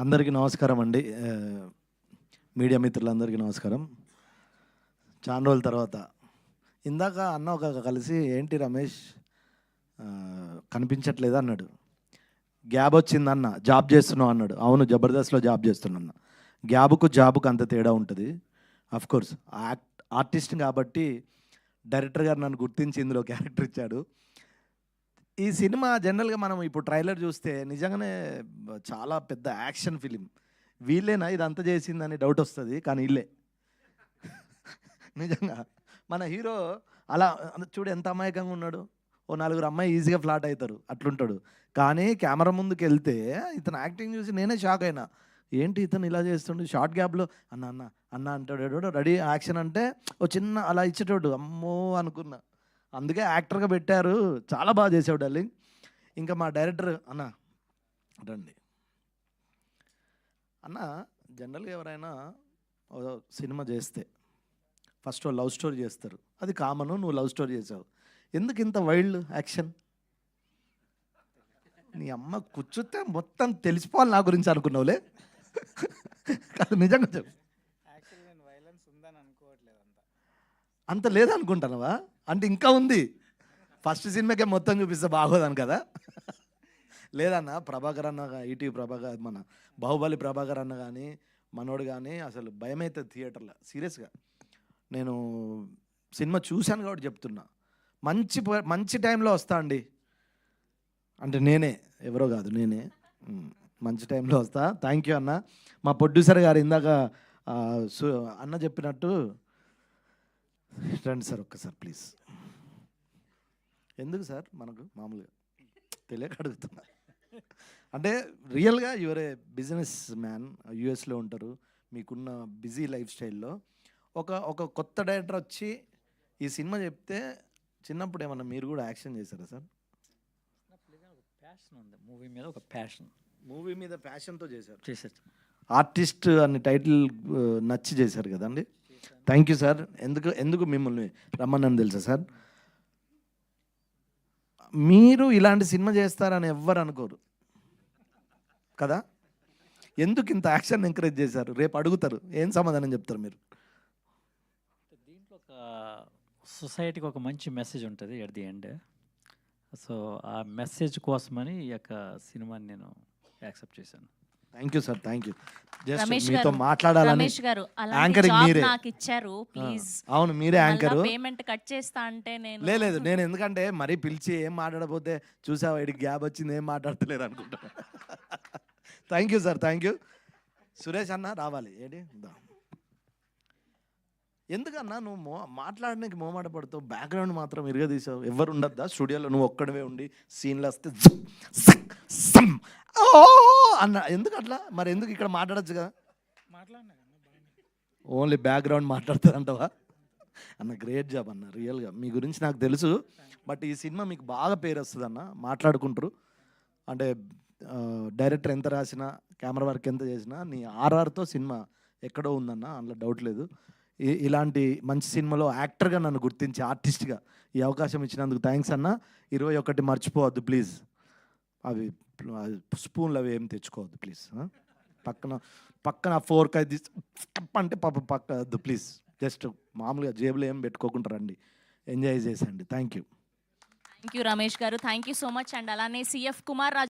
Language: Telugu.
అందరికీ నమస్కారం అండి. మీడియా మిత్రులందరికీ నమస్కారం. చాలా రోజుల తర్వాత ఇందాక అన్న ఒక కలిసి ఏంటి రమేష్ కనిపించట్లేదు అన్నాడు. గ్యాబ్ వచ్చిందన్న, జాబ్ చేస్తున్నావు అన్నాడు. అవును, జబర్దస్త్లో జాబ్ చేస్తున్నా. గ్యాబుకు జాబుకు అంత తేడా ఉంటుంది. అఫ్కోర్స్ ఆర్టిస్ట్ కాబట్టి డైరెక్టర్ గారు నన్ను గుర్తించి ఇందులో క్యారెక్టర్ ఇచ్చాడు. ఈ సినిమా జనరల్గా మనం ఇప్పుడు ట్రైలర్ చూస్తే నిజంగానే చాలా పెద్ద యాక్షన్ ఫిలిం. వీళ్ళేనా ఇదంతా చేసిందని డౌట్ వస్తుంది, కానీ వీళ్ళే. నిజంగా మన హీరో అలా చూడు ఎంత అమాయకంగా ఉన్నాడు. ఓ నలుగురు అమ్మాయి ఈజీగా ఫ్లాట్ అవుతారు, అట్లుంటాడు. కానీ కెమెరా ముందుకు వెళ్తే ఇతను యాక్టింగ్ చూసి నేనే షాక్ అయినా. ఏంటి ఇతను ఇలా చేస్తుండే, షార్ట్ గ్యాప్లో అన్న అన్న అన్న అంటాడు, రెడీ యాక్షన్ అంటే ఓ చిన్న అలా ఇచ్చేటోడు. అమ్మో అనుకున్నా. అందుకే యాక్టర్గా పెట్టారు. చాలా బాగా చేసావు డార్లింగ్. ఇంకా మా డైరెక్టర్ అన్న రండి అన్న. జనరల్గా ఎవరైనా సినిమా చేస్తే ఫస్ట్ లవ్ స్టోరీ చేస్తారు, అది కామను. నువ్వు లవ్ స్టోరీ చేసావు, ఎందుకు ఇంత వైల్డ్ యాక్షన్? నీ అమ్మ కూర్చుతే మొత్తం తెలిసిపోవాలి నా గురించి అనుకున్నావులే. కాదు నిజంగా చెప్పు. అంత లేదనుకుంటున్నావా? అంటే ఇంకా ఉంది. ఫస్ట్ సినిమాకే మొత్తం చూపిస్తే బాగోదని కదా. లేదన్న, ప్రభాకర్ అన్న, ఈటీవీ ప్రభాకర్, మన బాహుబలి ప్రభాకర్ అన్న కానీ మనోడు కానీ అసలు భయం అవుతుంది థియేటర్లో. సీరియస్గా నేను సినిమా చూశాను కాబట్టి చెప్తున్నా. మంచి టైంలో వస్తా అండి. అంటే నేనే, ఎవరో కాదు, నేనే మంచి టైంలో వస్తా. థ్యాంక్ యూ అన్న. మా ప్రొడ్యూసర్ గారు ఇందాక అన్న చెప్పినట్టు రండి సార్ ఒక్కసారి ప్లీజ్. ఎందుకు సార్ మనకు మామూలుగా తెలియక అడుగుతున్నా. అంటే రియల్గా యువర్ ఏ బిజినెస్ మ్యాన్, యూఎస్లో ఉంటారు, మీకున్న బిజీ లైఫ్ స్టైల్లో ఒక కొత్త డైరెక్టర్ వచ్చి ఈ సినిమా చెప్తే చిన్నప్పుడు ఏమన్నా మీరు కూడా యాక్షన్ చేశారా సార్? ప్యాషన్ ఉంది మూవీ మీద, ఒక ప్యాషన్, మూవీ మీద ప్యాషన్తో చేశారు. చేసేది ఆర్టిస్ట్ అనే టైటిల్ నచ్చి చేశారు కదండి. Thank you sir. ఎందుకు మిమ్మల్ని రమ్మని తెలుసా సార్? మీరు ఇలాంటి సినిమా చేస్తారని ఎవ్వరు అనుకోరు కదా. ఎందుకు ఇంత యాక్షన్ ఎంకరేజ్ చేశారు? రేపు అడుగుతారు, ఏం సమాధానం చెప్తారు మీరు? దీంట్లో ఒక సొసైటీకి ఒక మంచి మెసేజ్ ఉంటుంది ఎట్ ది ఎండ్. సో ఆ మెసేజ్ కోసమని ఈ యొక్క సినిమాని నేను యాక్సెప్ట్ చేశాను. Thank you sir, thank you. Just Ramesh మీతో గారు, మాట్లాడాలని. రమేష్ గారు, అలాంటి యాంకరింగ్ జాబ్ మీరే. నాకు ఇచ్చారు, ప్లీజ్. అవును, మీరే యాంకరు. పేమెంట్ కట్ చేస్తా అంటే లేదు, నేను ఎందుకంటే మరీ పిలిచి ఏం మాట్లాడకపోతే చూసావా ఇడికి గ్యాప్ వచ్చింది, ఏం మాట్లాడతలేరు అనుకుంటా. Thank you sir, thank you. Suresh అన్న రావాలి. ఏంటి ఎందుకన్నా నువ్వు మాట్లాడడానికి మోమాట పడుతావు, బ్యాక్గ్రౌండ్ మాత్రం ఇరుగా తీసావు. ఎవరు ఉండద్దా స్టూడియోలో? నువ్వు ఒక్కడవే ఉండి సీన్లు వస్తే అన్న ఎందుకు అట్లా? మరి ఎందుకు ఇక్కడ మాట్లాడచ్చు కదా? ఓన్లీ బ్యాక్గ్రౌండ్ మాట్లాడతారంటవా అన్న? గ్రేట్ జాబ్ అన్న, రియల్గా మీ గురించి నాకు తెలుసు. బట్ ఈ సినిమా మీకు బాగా పేరు వస్తుంది అన్న, మాట్లాడుకుంటారు. అంటే డైరెక్టర్ ఎంత రాసినా, కెమెరా వర్క్ ఎంత చేసినా, నీ ఆర్ఆర్తో సినిమా ఎక్కడో ఉందన్న, అందులో డౌట్ లేదు. ఇలాంటి మంచి సినిమాలో యాక్టర్గా నన్ను గుర్తించి ఆర్టిస్ట్గా ఈ అవకాశం ఇచ్చినందుకు థ్యాంక్స్ అన్న. 21 మర్చిపోవద్దు ప్లీజ్. అవి స్పూన్లు అవి ఏం తెచ్చుకోవద్దు ప్లీజ్. పక్కన 4 కైది అంటే పక్కద్దు ప్లీజ్. జస్ట్ మామూలుగా జేబులో ఏం పెట్టుకోకుండా రండి, ఎంజాయ్ చేసేయండి. Thank you. Ramesh garu, thank you so much. And అలానే సిఎఫ్ కుమార్